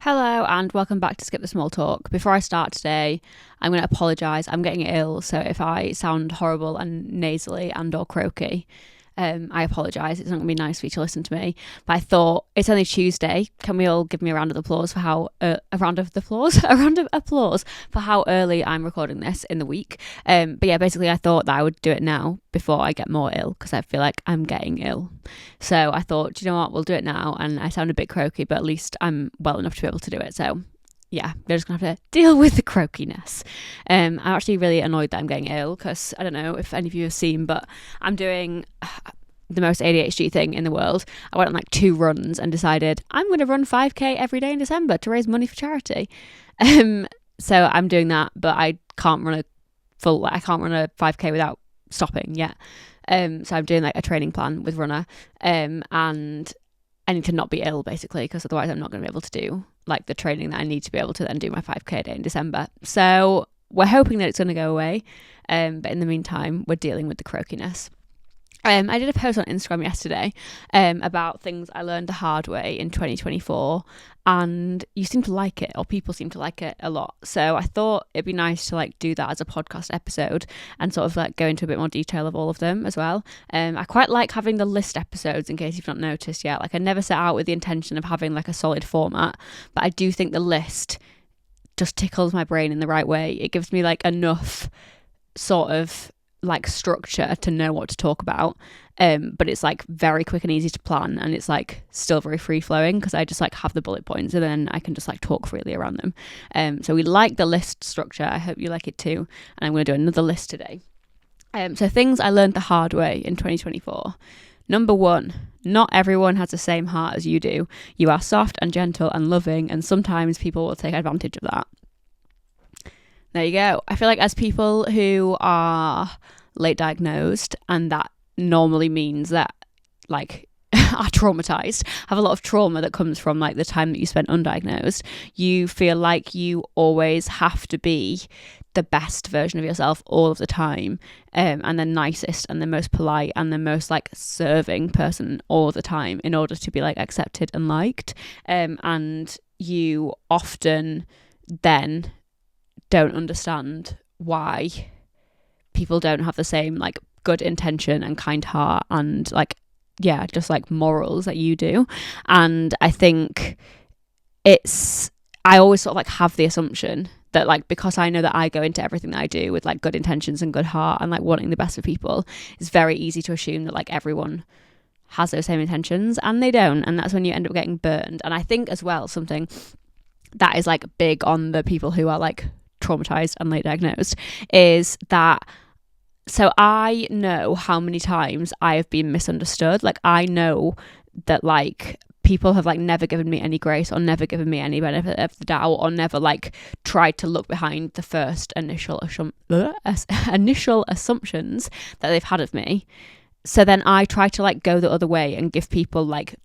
Hello and welcome back to Skip the Small Talk. Before I start today, I'm going to apologise. I'm getting ill, so if I sound horrible and nasally and or croaky, I apologise. It's not going to be nice for you to listen to me. But I thought it's only Tuesday. Can we all give me a round of applause for how a round of applause for how early I'm recording this in the week? But yeah, basically I thought that I would do it now before I get more ill because I feel like I'm getting ill. So I thought, do you know what? We'll do it now. And I sound a bit croaky, but at least I'm well enough to be able to do it. So yeah, they're just gonna have to deal with the croakiness. I'm actually really annoyed that I'm getting ill because I don't know if any of you have seen, but I'm doing the most ADHD thing in the world. I went on like 2 runs and decided I'm going to run 5k every day in December to raise money for charity. So I'm doing that, but I can't run a 5k without stopping yet. So I'm doing like a training plan with Runner, and I need to not be ill basically because otherwise I'm not going to be able to do like the training that I need to be able to then do my 5k day in December. So we're hoping that it's going to go away, but in the meantime we're dealing with the croakiness. I did a post on Instagram yesterday about things I learned the hard way in 2024, and you seem to like it, or people seem to like it a lot. So I thought it'd be nice to like do that as a podcast episode and sort of like go into a bit more detail of all of them as well. I quite like having the list episodes, in case you've not noticed yet. Like I never set out with the intention of having like a solid format, but I do think the list just tickles my brain in the right way. It gives me like enough sort of like structure to know what to talk about, but it's like very quick and easy to plan, and it's like still very free flowing because I just like have the bullet points and then I can just like talk freely around them. So we like the list structure. I hope you like it too, and I'm going to do another list today. So things I learned the hard way in 2024. Number 1, not everyone has the same heart as you do. You are soft and gentle and loving, and sometimes people will take advantage of that. There you go. I feel like as people who are late diagnosed, and that normally means that like are traumatized, have a lot of trauma that comes from like the time that you spent undiagnosed, you feel like you always have to be the best version of yourself all of the time, and the nicest and the most polite and the most like serving person all the time in order to be like accepted and liked, and you often then don't understand why people don't have the same like good intention and kind heart and like just like morals that you do. And I think I always sort of like have the assumption that like because I know that I go into everything that I do with like good intentions and good heart and like wanting the best for people, it's very easy to assume that like everyone has those same intentions, and they don't, and that's when you end up getting burned. And I think as well, something that is like big on the people who are like traumatized and late diagnosed is that, so I know how many times I have been misunderstood. Like I know that like people have like never given me any grace or never given me any benefit of the doubt or never like tried to look behind the first initial assumptions that they've had of me. So then I try to like go the other way and give people like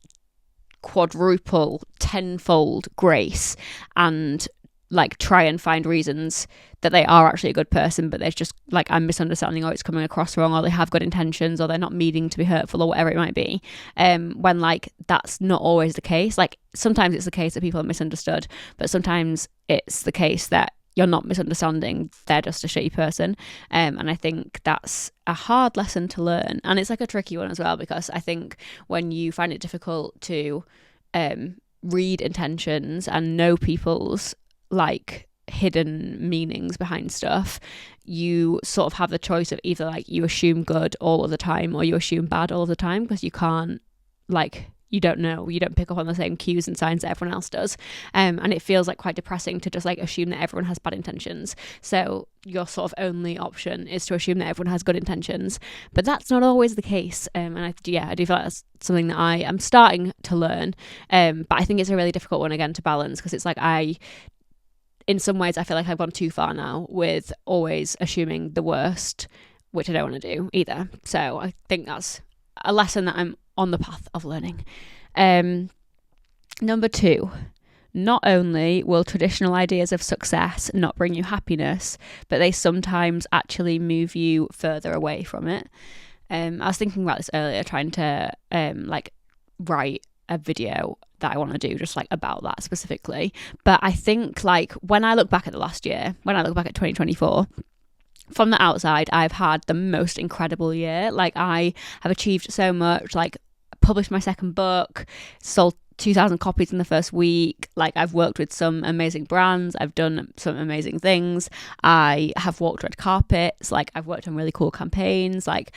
quadruple, tenfold grace and like try and find reasons that they are actually a good person, but there's just like I'm misunderstanding, or it's coming across wrong, or they have good intentions, or they're not meaning to be hurtful, or whatever it might be, when like that's not always the case. Like sometimes it's the case that people are misunderstood, but sometimes it's the case that you're not misunderstanding, they're just a shitty person. And I think that's a hard lesson to learn, and it's like a tricky one as well, because I think when you find it difficult to read intentions and know people's like hidden meanings behind stuff, you sort of have the choice of either like you assume good all of the time or you assume bad all of the time, because you can't like, you don't know, you don't pick up on the same cues and signs that everyone else does, and it feels like quite depressing to just like assume that everyone has bad intentions. So your sort of only option is to assume that everyone has good intentions, but that's not always the case. And I do feel like that's something that I am starting to learn, but I think it's a really difficult one again to balance, because it's like in some ways I feel like I've gone too far now with always assuming the worst, which I don't want to do either. So I think that's a lesson that I'm on the path of learning. Number 2, not only will traditional ideas of success not bring you happiness, but they sometimes actually move you further away from it. I was thinking about this earlier, trying to like write a video that I want to do just like about that specifically. But I think like when I look back at the last year, when I look back at 2024, from the outside, I've had the most incredible year. Like I have achieved so much, like published my second book, sold 2,000 copies in the first week. Like I've worked with some amazing brands, I've done some amazing things, I have walked red carpets, like I've worked on really cool campaigns, like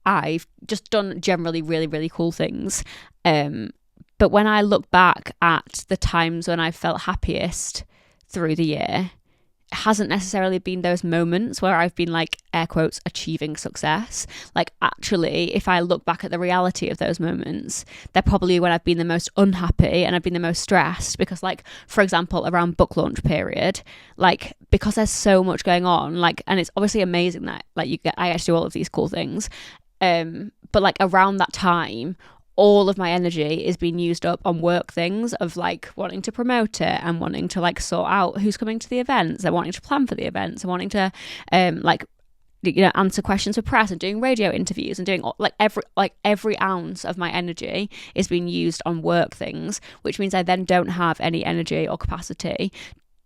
I've just done generally really, really cool things. But when I look back at the times when I felt happiest through the year, it hasn't necessarily been those moments where I've been like, air quotes, achieving success. Like actually, if I look back at the reality of those moments, they're probably when I've been the most unhappy and I've been the most stressed, because like, for example, around book launch period, like because there's so much going on, like, and it's obviously amazing that like I get to do all of these cool things. But like around that time, all of my energy is being used up on work things of like wanting to promote it and wanting to like sort out who's coming to the events and wanting to plan for the events and wanting to like, you know, answer questions for press and doing radio interviews and doing like every ounce of my energy is being used on work things, which means I then don't have any energy or capacity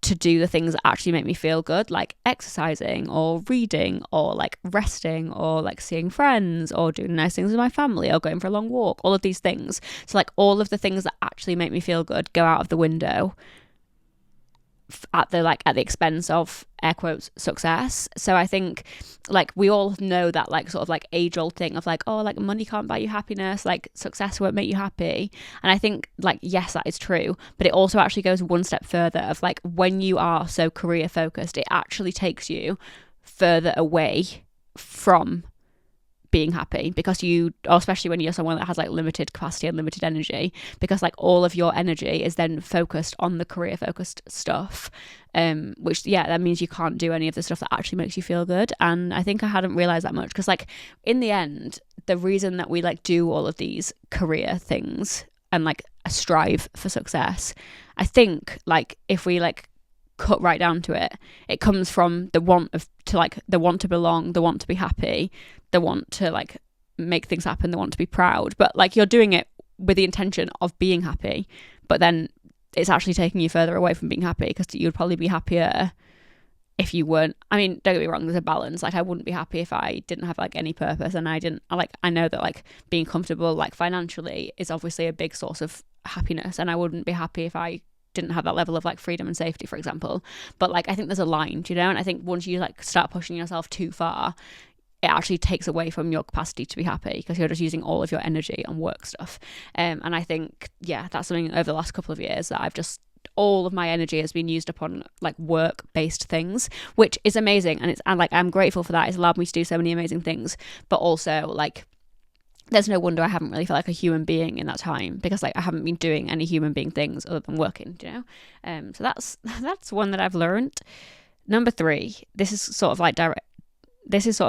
to do the things that actually make me feel good, like exercising or reading or like resting or like seeing friends or doing nice things with my family or going for a long walk, all of these things. So like all of the things that actually make me feel good go out of the window at the expense of, air quotes, success. So I think like we all know that like sort of like age old thing of like, oh, like money can't buy you happiness, like success won't make you happy. And I think like, yes, that is true, but it also actually goes one step further of like when you are so career focused, it actually takes you further away from being happy, because you, especially when you're someone that has like limited capacity and limited energy, because like all of your energy is then focused on the career focused stuff, which that means you can't do any of the stuff that actually makes you feel good. And I think I hadn't realized that much, because like in the end, the reason that we like do all of these career things and like strive for success, I think like if we like cut right down to it, it comes from the want to belong, the want to be happy, the want to like make things happen, the want to be proud. But like you're doing it with the intention of being happy, but then it's actually taking you further away from being happy, because you'd probably be happier if you weren't. I mean, don't get me wrong, there's a balance. Like I wouldn't be happy if I didn't have like any purpose, and I know that like being comfortable like financially is obviously a big source of happiness, and I wouldn't be happy if I didn't have that level of like freedom and safety, for example. But like I think there's a line, you know, and I think once you like start pushing yourself too far, it actually takes away from your capacity to be happy, because you're just using all of your energy on work stuff. And I think that's something over the last couple of years that I've just, all of my energy has been used upon like work based things, which is amazing, and like I'm grateful for that. It's allowed me to do so many amazing things, but also like there's no wonder I haven't really felt like a human being in that time, because like I haven't been doing any human being things other than working, you know. So that's one that I've learned. Number 3, this is sort of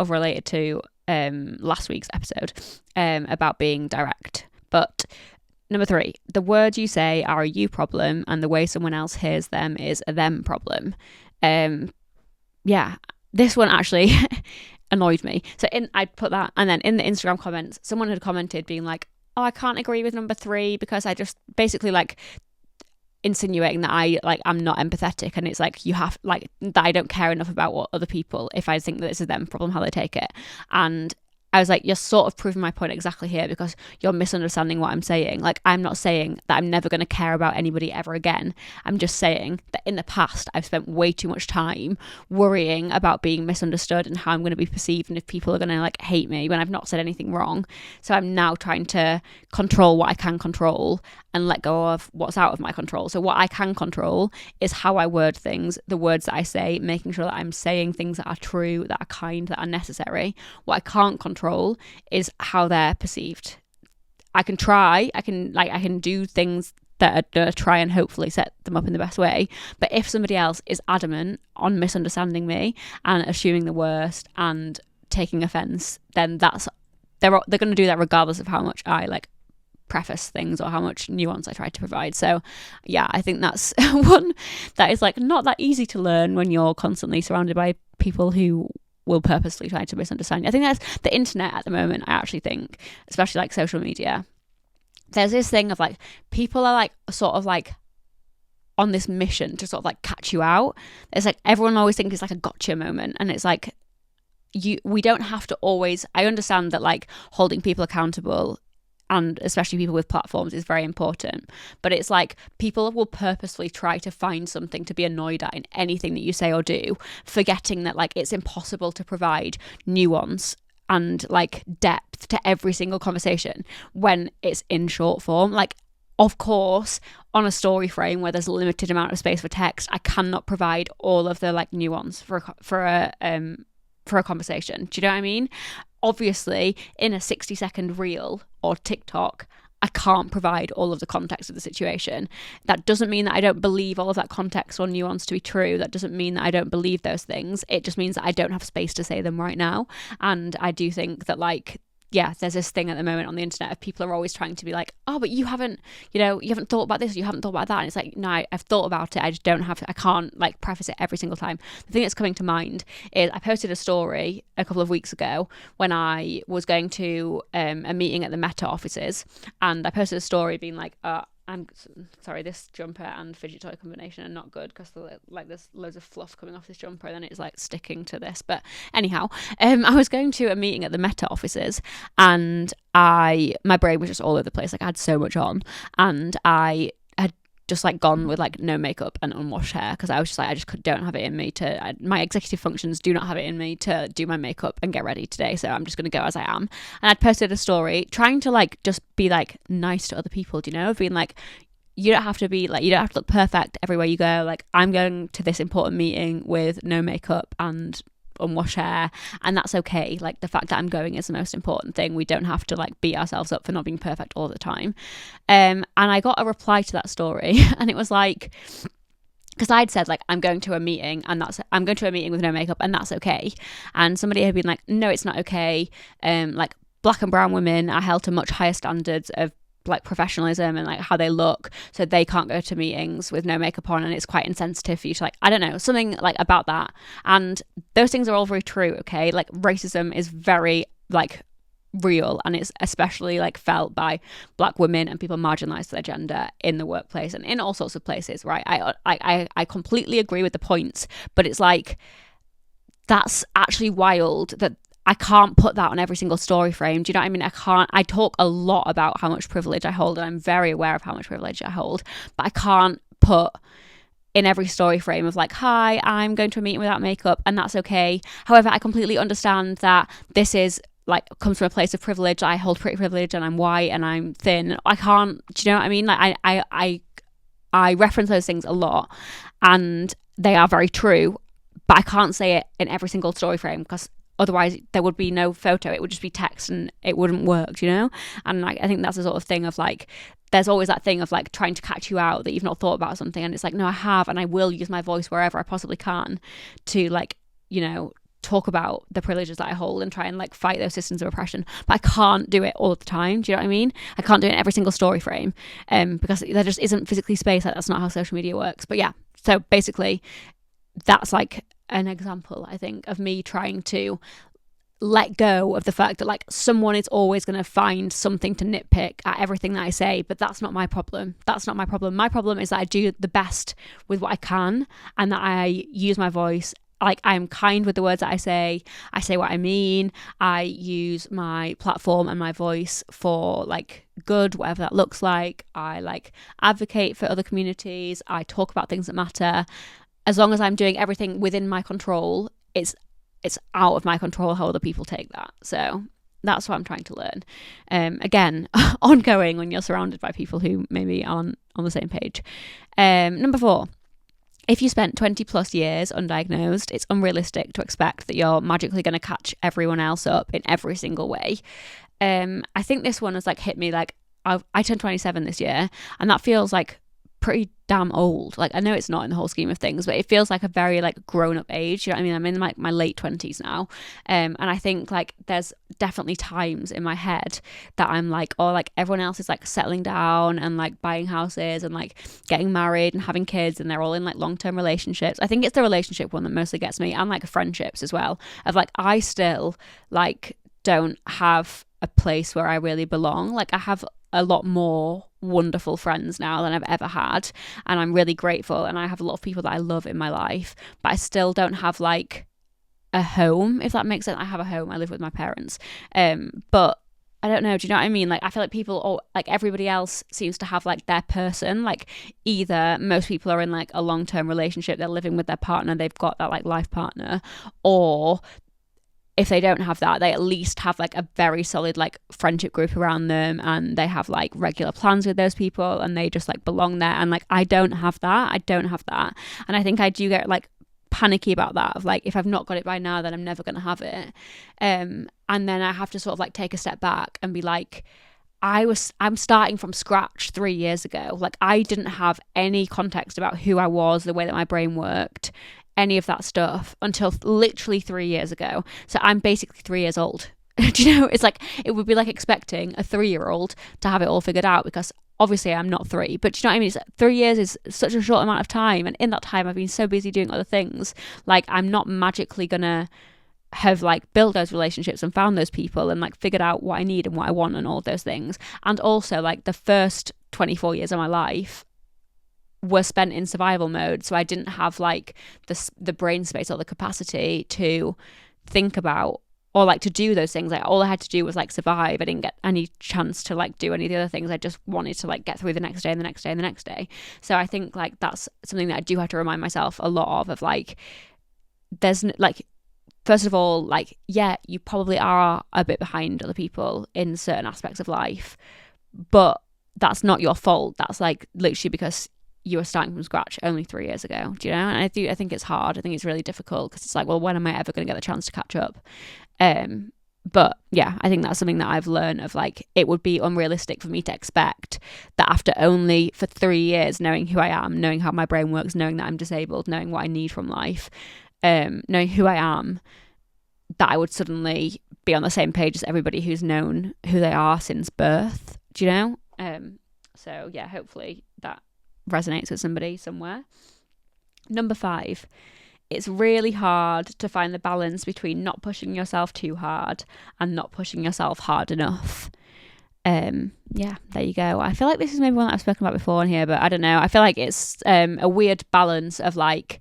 related to last week's episode about being direct. But number 3, the words you say are a you problem, and the way someone else hears them is a them problem. This one actually annoyed me. So I put that, and then in the Instagram comments, someone had commented being like, oh, I can't agree with number 3, because I just basically like insinuating that I'm not empathetic, and it's like you have like that I don't care enough about what other people, if I think that this is them problem, how they take it. And I was like, you're sort of proving my point exactly here, because you're misunderstanding what I'm saying. Like, I'm not saying that I'm never going to care about anybody ever again. I'm just saying that in the past, I've spent way too much time worrying about being misunderstood and how I'm going to be perceived, and if people are going to like hate me when I've not said anything wrong. So I'm now trying to control what I can control and let go of what's out of my control. So what I can control is how I word things, the words that I say, making sure that I'm saying things that are true, that are kind, that are necessary. What I can't control is how they're perceived. I can do things that are try and hopefully set them up in the best way. But if somebody else is adamant on misunderstanding me and assuming the worst and taking offense, then they're going to do that regardless of how much I like preface things or how much nuance I try to provide. So yeah, I think that's one that is like not that easy to learn when you're constantly surrounded by people who will purposely try to misunderstand you. I think that's the internet at the moment. I actually think, especially like social media, there's this thing of like, people are like sort of like on this mission to sort of like catch you out. It's like everyone always thinks it's like a gotcha moment, and it's like, we don't have to always. I understand that like holding people accountable, and especially people with platforms, is very important, but it's like people will purposefully try to find something to be annoyed at in anything that you say or do, forgetting that like it's impossible to provide nuance and like depth to every single conversation when it's in short form. Like, of course, on a story frame where there's a limited amount of space for text, I cannot provide all of the like nuance for a conversation. Do you know what I mean? Obviously, in a 60-second reel or TikTok, I can't provide all of the context of the situation. That doesn't mean that I don't believe all of that context or nuance to be true. That doesn't mean that I don't believe those things. It just means that I don't have space to say them right now. And I do think that like, yeah, there's this thing at the moment on the internet of people are always trying to be like, oh, but you haven't thought about this, or you haven't thought about that. And it's like, no, I've thought about it. I just don't have to, I can't like preface it every single time. The thing that's coming to mind is I posted a story a couple of weeks ago when I was going to a meeting at the Meta offices, and I posted a story being like, I'm sorry, this jumper and fidget toy combination are not good because like there's loads of fluff coming off this jumper and then it's like sticking to this. But anyhow, I was going to a meeting at the Meta offices, and my brain was just all over the place. Like I had so much on, and I had just like gone with like no makeup and unwashed hair because I was just like, don't have it in me to, my executive functions do not have it in me to do my makeup and get ready today, so I'm just going to go as I am. And I'd posted a story trying to like just be like nice to other people, do you know, being like, you don't have to look perfect everywhere you go. Like, I'm going to this important meeting with no makeup and unwashed hair, and that's okay. Like, the fact that I'm going is the most important thing. We don't have to like beat ourselves up for not being perfect all the time. And I got a reply to that story and it was like, because I'd said like, I'm going to a meeting with no makeup and that's okay, and somebody had been like, no, it's not okay. Like, black and brown women are held to much higher standards of like professionalism and like how they look, so they can't go to meetings with no makeup on, and it's quite insensitive for you to like, I don't know, something like about that. And those things are all very true, okay? Like, racism is very like real, and it's especially like felt by black women and people marginalized for their gender in the workplace and in all sorts of places, right? I completely agree with the points, but it's like, that's actually wild that I can't put that on every single story frame. Do you know what I mean? I talk a lot about how much privilege I hold, and I'm very aware of how much privilege I hold, but I can't put in every story frame of like, hi, I'm going to a meeting without makeup and that's okay. However, I completely understand that this is like, comes from a place of privilege. I hold pretty privilege and I'm white and I'm thin. I can't, do you know what I mean? Like, I reference those things a lot and they are very true, but I can't say it in every single story frame because otherwise there would be no photo, it would just be text and it wouldn't work, you know? And like, I think that's the sort of thing of like, there's always that thing of like trying to catch you out that you've not thought about something, and it's like, no, I have, and I will use my voice wherever I possibly can to like, you know, talk about the privileges that I hold and try and like fight those systems of oppression, but I can't do it all the time. Do you know what I mean? I can't do it in every single story frame because there just isn't physically space. Like, that's not how social media works. But yeah, so basically that's like an example, I think, of me trying to let go of the fact that like someone is always going to find something to nitpick at everything that I say, but that's not my problem. That's not my problem. My problem is that I do the best with what I can, and that I use my voice. Like, I'm kind with the words that I say what I mean, I use my platform and my voice for like good, whatever that looks like. I like advocate for other communities, I talk about things that matter. As long as I'm doing everything within my control, it's out of my control how other people take that. So that's what I'm trying to learn. Again, ongoing when you're surrounded by people who maybe aren't on the same page. Number 4. If you spent 20 plus years undiagnosed, it's unrealistic to expect that you're magically going to catch everyone else up in every single way. I think this one has like hit me like, I turned 27 this year, and that feels like pretty damn old. Like, I know it's not in the whole scheme of things, but it feels like a very like grown up age, you know what I mean? I'm in like my late 20s now, and I think like there's definitely times in my head that I'm like, oh, like everyone else is like settling down and like buying houses and like getting married and having kids, and they're all in like long-term relationships. I think it's the relationship one that mostly gets me, and like friendships as well, of like I still like don't have a place where I really belong. Like, I have a lot more wonderful friends now than I've ever had, and I'm really grateful, and I have a lot of people that I love in my life, but I still don't have like a home, if that makes sense. I have a home, I live with my parents, but I don't know, do you know what I mean? Like, I feel like people, or like everybody else seems to have like their person. Like, either most people are in like a long-term relationship, they're living with their partner, they've got that like life partner, or if they don't have that, they at least have like a very solid like friendship group around them, and they have like regular plans with those people, and they just like belong there. And like, I don't have that. And I think I do get like panicky about that, of like, if I've not got it by now, then I'm never going to have it. And then I have to sort of like take a step back and be like, I'm starting from scratch 3 years ago. Like, I didn't have any context about who I was, the way that my brain worked, any of that stuff until literally 3 years ago. So I'm basically 3 years old. Do you know, it's like, it would be like expecting a 3-year-old to have it all figured out, because obviously I'm not 3, but do you know what I mean? It's 3 years is such a short amount of time, and in that time I've been so busy doing other things. Like, I'm not magically gonna have like built those relationships and found those people and like figured out what I need and what I want and all of those things. And also, like, the first 24 years of my life were spent in survival mode, so I didn't have like the brain space or the capacity to think about or like to do those things. Like, all I had to do was like survive. I didn't get any chance to like do any of the other things. I just wanted to like get through the next day and the next day and the next day. So I think like that's something that I do have to remind myself a lot of like, there's like, first of all, like, yeah, you probably are a bit behind other people in certain aspects of life, but that's not your fault. That's like literally because you were starting from scratch only 3 years ago. Do you know? And I think it's hard. I think it's really difficult, because it's like, well, when am I ever going to get the chance to catch up? But yeah, I think that's something that I've learned of like, it would be unrealistic for me to expect that after only for 3 years knowing who I am, knowing how my brain works, knowing that I'm disabled, knowing what I need from life, knowing who I am, that I would suddenly be on the same page as everybody who's known who they are since birth. Do you know? So yeah, hopefully that resonates with somebody somewhere. Number 5, it's really hard to find the balance between not pushing yourself too hard and not pushing yourself hard enough. Yeah, there you go. I feel like this is maybe one that I've spoken about before on here, but I don't know. I feel like it's a weird balance of like,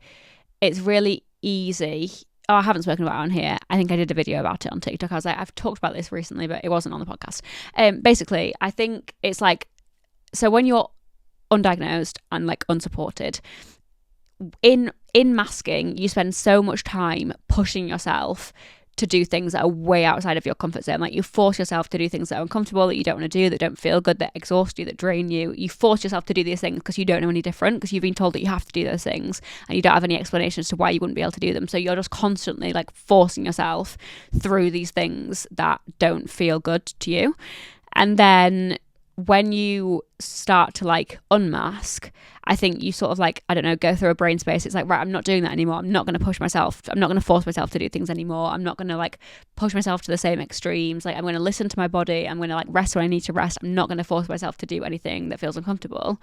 it's really easy. Oh, I haven't spoken about it on here. I think I did a video about it on TikTok. I was like, I've talked about this recently, but it wasn't on the podcast. Basically, I think it's like, so when you're undiagnosed and like unsupported, in masking, you spend so much time pushing yourself to do things that are way outside of your comfort zone. Like, you force yourself to do things that are uncomfortable, that you don't want to do, that don't feel good, that exhaust you, that drain you. You force yourself to do these things because you don't know any different, because you've been told that you have to do those things and you don't have any explanation as to why you wouldn't be able to do them. So you're just constantly like forcing yourself through these things that don't feel good to you. And then when you start to like unmask, I think you sort of like, I don't know, go through a brain space. It's like, right, I'm not doing that anymore. I'm not going to push myself. I'm not going to force myself to do things anymore. I'm not going to like push myself to the same extremes. Like, I'm going to listen to my body. I'm going to like rest when I need to rest. I'm not going to force myself to do anything that feels uncomfortable,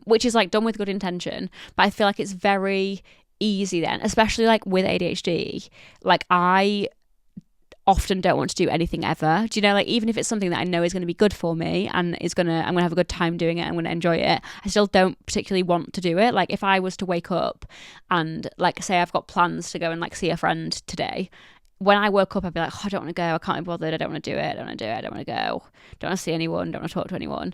which is like done with good intention. But I feel like it's very easy then, especially like with ADHD. Like, I often don't want to do anything ever. Do you know, like, even if it's something that I know is going to be good for me and I'm going to have a good time doing it, I'm going to enjoy it, I still don't particularly want to do it. Like, if I was to wake up and like say I've got plans to go and like see a friend today, when I woke up I'd be like, oh, I don't want to go, I can't be bothered, I don't want to do it, I don't want to do it, I don't want to go, don't want to see anyone, don't want to talk to anyone.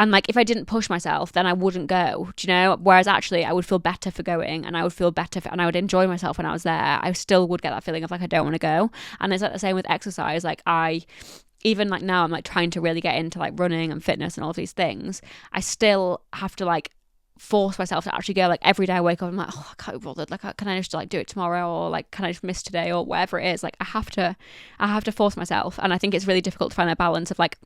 And like, if I didn't push myself, then I wouldn't go, do you know? Whereas actually I would feel better for going, and I would feel better and I would enjoy myself when I was there. I still would get that feeling of like, I don't want to go. And it's like the same with exercise. Like, even like now I'm like trying to really get into like running and fitness and all of these things. I still have to like force myself to actually go. Like, every day I wake up, I'm like, oh, I can't be bothered. Like, can I just like do it tomorrow, or like, can I just miss today, or whatever it is. Like, I have to force myself. And I think it's really difficult to find that balance of like,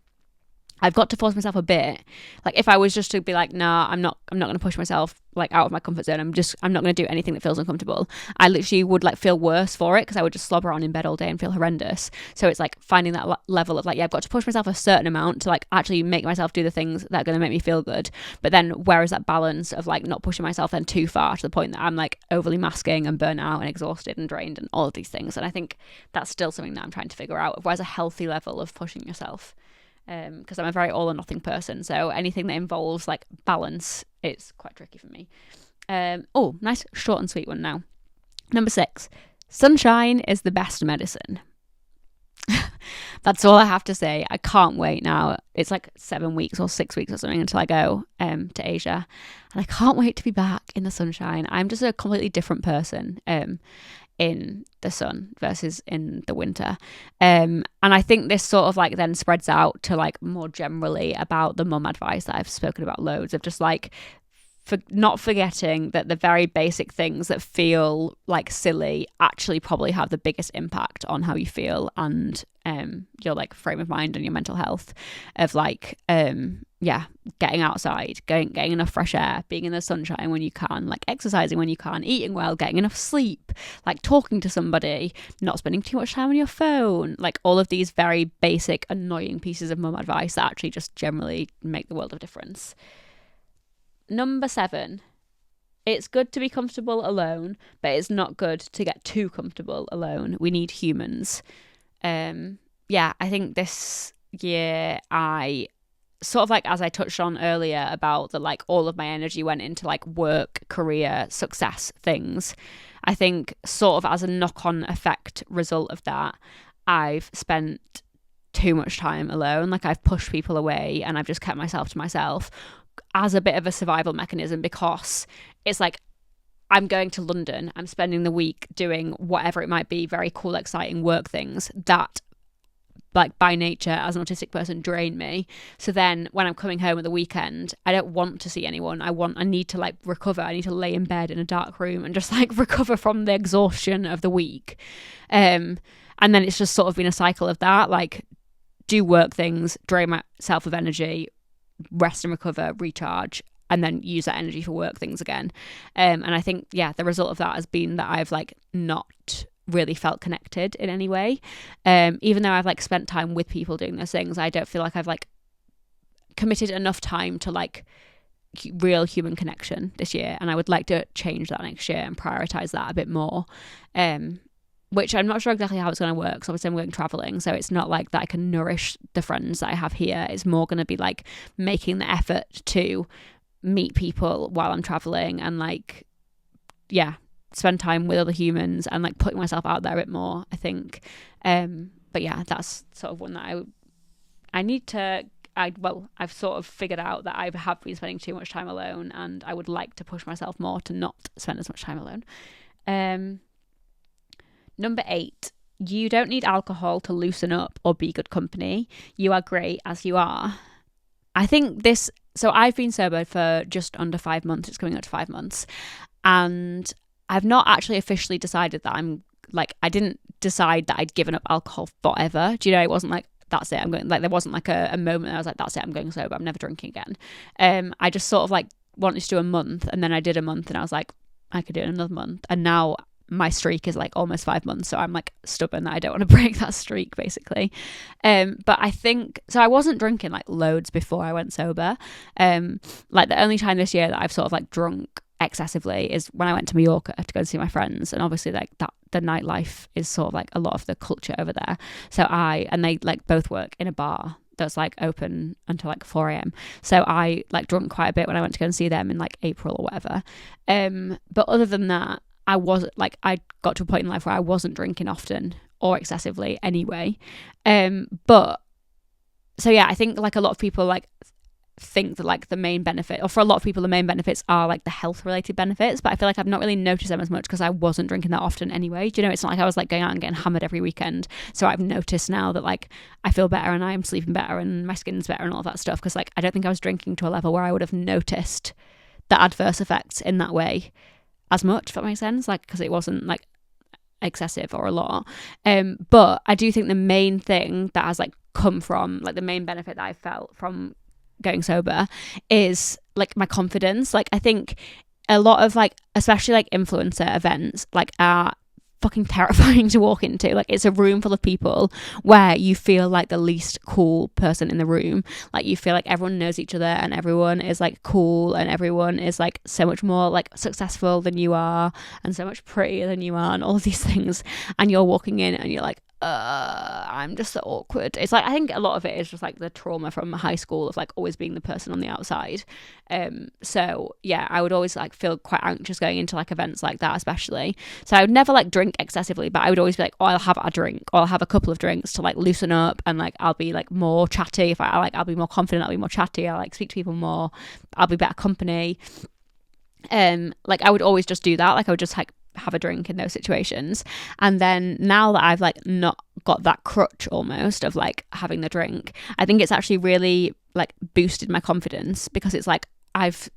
I've got to force myself a bit. Like if I was just to be like, nah, I'm not going to push myself like out of my comfort zone. I'm not going to do anything that feels uncomfortable. I literally would like feel worse for it because I would just slobber on in bed all day and feel horrendous. So it's like finding that level of like, yeah, I've got to push myself a certain amount to like actually make myself do the things that are going to make me feel good. But then where is that balance of like not pushing myself then too far to the point that I'm like overly masking and burnt out and exhausted and drained and all of these things. And I think that's still something that I'm trying to figure out of where's a healthy level of pushing yourself. Because I'm a very all or nothing person, so anything that involves like balance, it's quite tricky for me. Oh, nice short and sweet one now. Number 6, sunshine is the best medicine. That's all I have to say. I can't wait now. It's like 7 weeks or 6 weeks or something until I go to Asia, and I can't wait to be back in the sunshine. I'm just a completely different person in the sun versus in the winter. And I think this sort of like then spreads out to like more generally about the mum advice that I've spoken about loads of just like for not forgetting that the very basic things that feel like silly actually probably have the biggest impact on how you feel and your like frame of mind and your mental health of like getting outside, getting enough fresh air, being in the sunshine when you can, like exercising when you can, eating well, getting enough sleep, like talking to somebody, not spending too much time on your phone, like all of these very basic annoying pieces of mum advice that actually just generally make the world of difference. Number 7, it's good to be comfortable alone, but it's not good to get too comfortable alone. We need humans. I think this year I sort of like, as I touched on earlier about the like all of my energy went into like work, career, success things. I think sort of as a knock-on effect result of that, I've spent too much time alone. Like I've pushed people away and I've just kept myself to myself as a bit of a survival mechanism, because it's like I'm going to London, I'm spending the week doing whatever it might be, very cool, exciting work things that like by nature as an autistic person drain me. So then when I'm coming home at the weekend, I don't want to see anyone. I need to like recover. I need to lay in bed in a dark room and just like recover from the exhaustion of the week. And then it's just sort of been a cycle of that, like do work things, drain myself of energy, rest and recover, recharge, and then use that energy for work things again. And I think, the result of that has been that I've like not really felt connected in any way. Even though I've like spent time with people doing those things, I don't feel like I've like committed enough time to like real human connection this year. And I would like to change that next year and prioritize that a bit more. Which I'm not sure exactly how it's going to work, because obviously I'm going traveling, so it's not like that I can nourish the friends that I have here. It's more going to be like making the effort to meet people while I'm traveling and like spend time with other humans and like putting myself out there a bit more, I think. But that's sort of one that I've sort of figured out that I have been spending too much time alone, and I would like to push myself more to not spend as much time alone. Number 8, you don't need alcohol to loosen up or be good company. You are great as you are. I think so I've been sober for just under 5 months. It's coming up to 5 months. And I've not actually officially decided that I didn't decide that I'd given up alcohol forever. Do you know, it wasn't like, that's it, I'm going, like there wasn't like a moment that I was like, that's it, I'm going sober, I'm never drinking again. I just sort of like wanted to do a month, and then I did a month and I was like, I could do it another month. And now my streak is like almost 5 months, so I'm like stubborn that I don't want to break that streak basically. But I think so I wasn't drinking like loads before I went sober. Like the only time this year that I've sort of like drunk excessively is when I went to Mallorca to go and see my friends, and obviously like that the nightlife is sort of like a lot of the culture over there. So they like both work in a bar that's like open until like 4 a.m. So I like drunk quite a bit when I went to go and see them in like April or whatever. But other than that, I got to a point in life where I wasn't drinking often or excessively anyway. But so I think like a lot of people like think that like the main benefit, or for a lot of people the main benefits are like the health related benefits, but I feel like I've not really noticed them as much because I wasn't drinking that often anyway. Do you know, it's not like I was like going out and getting hammered every weekend. So I've noticed now that like I feel better and I'm sleeping better and my skin's better and all of that stuff, because like I don't think I was drinking to a level where I would have noticed the adverse effects in that way as much, if that makes sense, like because it wasn't like excessive or a lot. But I do think the main thing that has like come from, like the main benefit that I felt from going sober is like my confidence. Like I think a lot of like, especially like influencer events, like are fucking terrifying to walk into. Like it's a room full of people where you feel like the least cool person in the room. Like you feel like everyone knows each other and everyone is like cool and everyone is like so much more like successful than you are and so much prettier than you are and all of these things, and you're walking in and you're like, I'm just so awkward. It's like, I think a lot of it is just like the trauma from high school of like always being the person on the outside. So yeah, I would always like feel quite anxious going into like events like that, especially. So I would never like drink excessively, but I would always be like, oh, I'll have a drink, or I'll have a couple of drinks to like loosen up, and like I'll be like more chatty. If I like, I'll be more confident, I'll be more chatty, I'll like speak to people more, I'll be better company. Like I would always just do that. Like I would just like have a drink in those situations. And then now that I've like not got that crutch almost of like having the drink, I think it's actually really like boosted my confidence, because it's like I've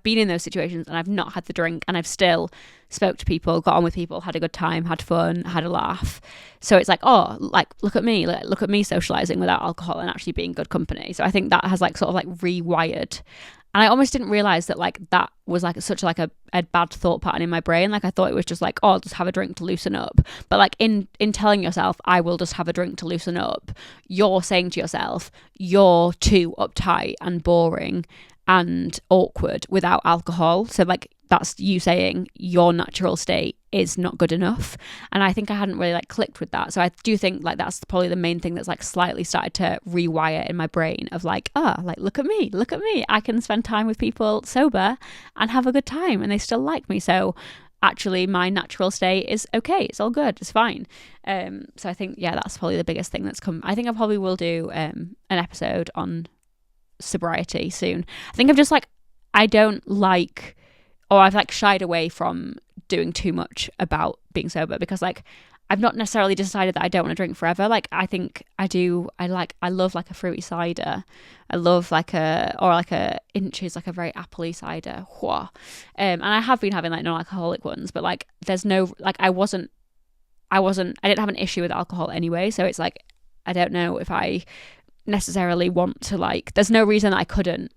been in those situations and I've not had the drink and I've still spoke to people, got on with people, had a good time, had fun, had a laugh. So it's like, oh, like look at me socializing without alcohol and actually being good company. So I think that has like sort of like rewired. And I almost didn't realize that like that was like such like a bad thought pattern in my brain. Like I thought it was just like, oh, I'll just have a drink to loosen up. But like in telling yourself, I will just have a drink to loosen up, you're saying to yourself, you're too uptight and boring and awkward without alcohol. So like that's you saying your natural state is not good enough. And I think I hadn't really like clicked with that. So I do think like that's probably the main thing that's like slightly started to rewire in my brain of like, like look at me, I can spend time with people sober and have a good time and they still like me. So actually my natural state is okay, it's all good, it's fine. So I think, yeah, that's probably the biggest thing that's come. I think I probably will do an episode on sobriety soon. I think I'm just like, I don't like, or I've like shied away from doing too much about being sober, because like I've not necessarily decided that I don't want to drink forever. Like I think I do. I love like a fruity cider. I love like a Inches, like a very appley cider. And I have been having like non-alcoholic ones, but like there's no, like I didn't have an issue with alcohol anyway. So it's like, I don't know if I necessarily want to like, there's no reason that I couldn't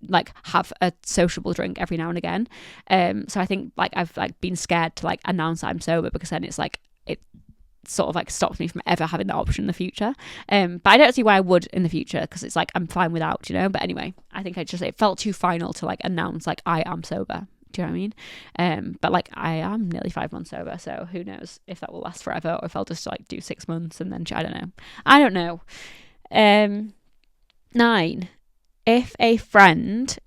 like have a sociable drink every now and again. So I think like I've like been scared to like announce I'm sober, because then it's like it sort of like stops me from ever having that option in the future. But I don't see why I would in the future, because it's like I'm fine without, you know. But anyway, I think it felt too final to like announce like I am sober. Do you know what I mean? But like I am nearly 5 months sober, so who knows if that will last forever, or if I'll just like do 6 months and then I don't know. 9. If a friend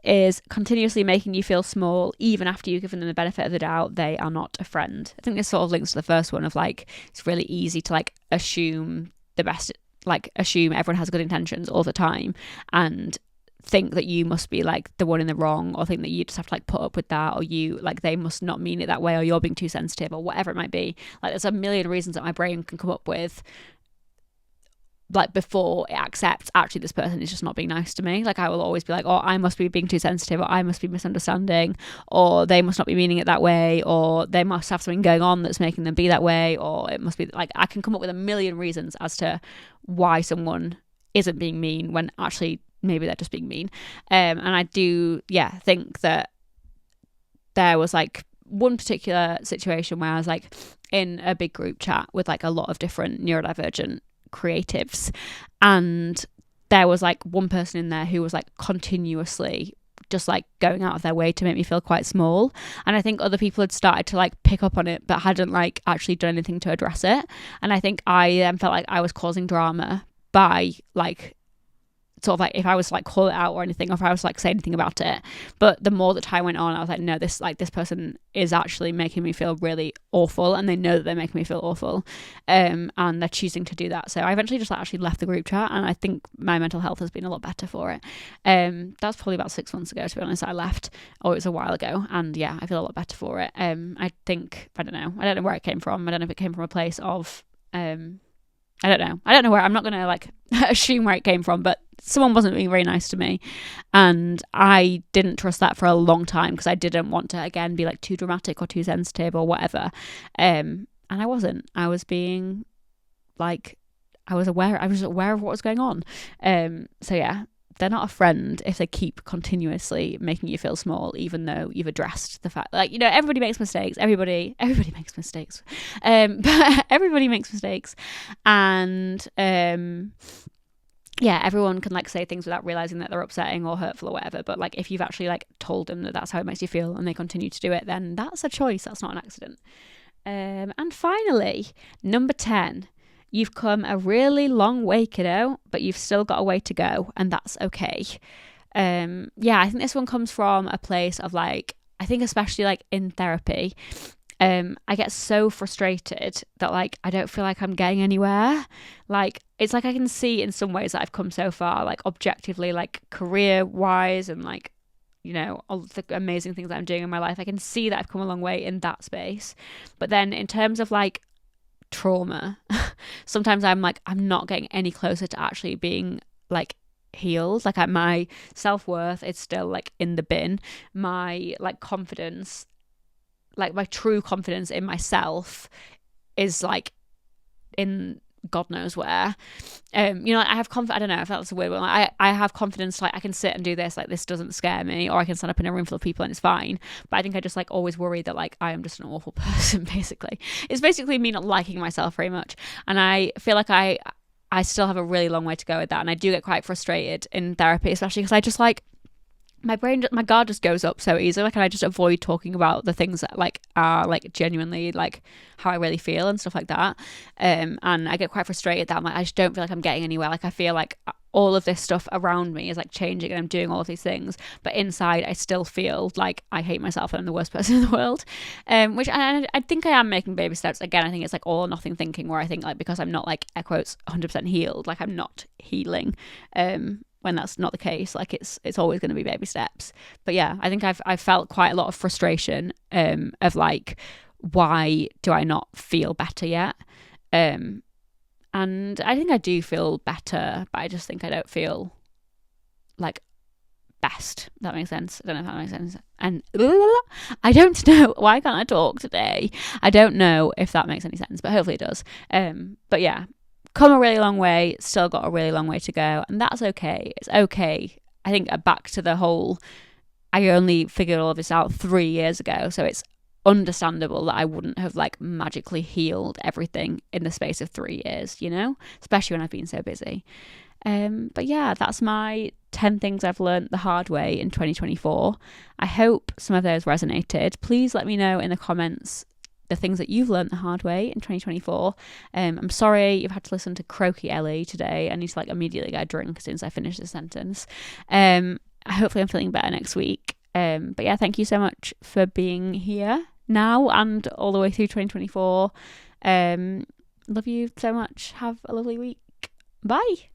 is continuously making you feel small, even after you've given them the benefit of the doubt, they are not a friend. I think this sort of links to the first one of like, it's really easy to like assume the best, like assume everyone has good intentions all the time and think that you must be like the one in the wrong, or think that you just have to like put up with that, or you like they must not mean it that way, or you're being too sensitive, or whatever it might be. Like there's a million reasons that my brain can come up with like before it accepts actually this person is just not being nice to me. Like I will always be like, oh, I must be being too sensitive, or I must be misunderstanding, or they must not be meaning it that way, or they must have something going on that's making them be that way, or it must be like, I can come up with a million reasons as to why someone isn't being mean when actually maybe they're just being mean. And I do think that there was like one particular situation where I was like in a big group chat with like a lot of different neurodivergent creatives, and there was like one person in there who was like continuously just like going out of their way to make me feel quite small, and I think other people had started to like pick up on it but hadn't like actually done anything to address it. And I think I then felt like I was causing drama by like sort of like if I was like call it out or anything, or if I was like say anything about it. But the more that time went on, I was like, no, this person is actually making me feel really awful, and they know that they're making me feel awful, and they're choosing to do that. So I eventually just like, actually left the group chat, and I think my mental health has been a lot better for it. That's probably about 6 months ago, to be honest. I left, or it was a while ago, and yeah, I feel a lot better for it. I think I don't know where it came from. I don't know if it came from a place of I don't know where. I'm not going to like assume where it came from, but someone wasn't being very nice to me, and I didn't trust that for a long time, because I didn't want to again be like too dramatic or too sensitive or whatever. And I wasn't. I was being like I was aware of what was going on. So yeah, they're not a friend if they keep continuously making you feel small, even though you've addressed the fact, like, everybody makes mistakes. Everybody makes mistakes. But everybody makes mistakes, and yeah, everyone can like say things without realizing that they're upsetting or hurtful or whatever. But like, if you've actually like told them that that's how it makes you feel, and they continue to do it, then that's a choice. That's not an accident. And finally, number 10. You've come a really long way, kiddo, but you've still got a way to go, and that's okay. Yeah, I think this one comes from a place of like, I think especially like in therapy, I get so frustrated that like I don't feel like I'm getting anywhere. Like, it's like I can see in some ways that I've come so far, like objectively, like career wise, and like, all the amazing things that I'm doing in my life. I can see that I've come a long way in that space. But then in terms of like trauma, sometimes I'm like, I'm not getting any closer to actually being like healed. Like, my self-worth is still like in the bin. My like confidence, like my true confidence in myself is like in God knows where. I have I don't know if that's a weird one. I have confidence, like I can sit and do this, like this doesn't scare me, or I can stand up in a room full of people and it's fine. But I think I just like always worry that like I am just an awful person. Basically, it's basically me not liking myself very much, and I feel like I still have a really long way to go with that, and I do get quite frustrated in therapy, especially because I just like, my guard just goes up so easily. Like, and I just avoid talking about the things that like are like genuinely like how I really feel and stuff like that. And I get quite frustrated that I'm like, I just don't feel like I'm getting anywhere. Like, I feel like all of this stuff around me is like changing and I'm doing all of these things, but inside I still feel like I hate myself and I'm the worst person in the world. Which I think I am making baby steps. Again, I think it's like all or nothing thinking, where I think like, because I'm not like air quotes 100% healed, like I'm not healing. When that's not the case, like it's always going to be baby steps. But yeah, I think I've felt quite a lot of frustration of like, why do I not feel better yet? And I think I do feel better, but I just think I don't feel like best. That makes sense. I don't know if that makes sense. And I don't know, why can't I talk today? I don't know if that makes any sense, but hopefully it does. But yeah, come a really long way, still got a really long way to go, and that's okay. It's okay. I think back to the whole, I only figured all of this out 3 years ago, so it's understandable that I wouldn't have like magically healed everything in the space of 3 years, especially when I've been so busy. But yeah, that's my 10 things I've learned the hard way in 2024. I hope some of those resonated. Please let me know in the comments the things that you've learned the hard way in 2024. I'm sorry you've had to listen to croaky Ellie today. I need to like immediately get a drink as soon as I finish this sentence. Hopefully I'm feeling better next week. But yeah, thank you so much for being here now and all the way through 2024. Love you so much. Have a lovely week. Bye.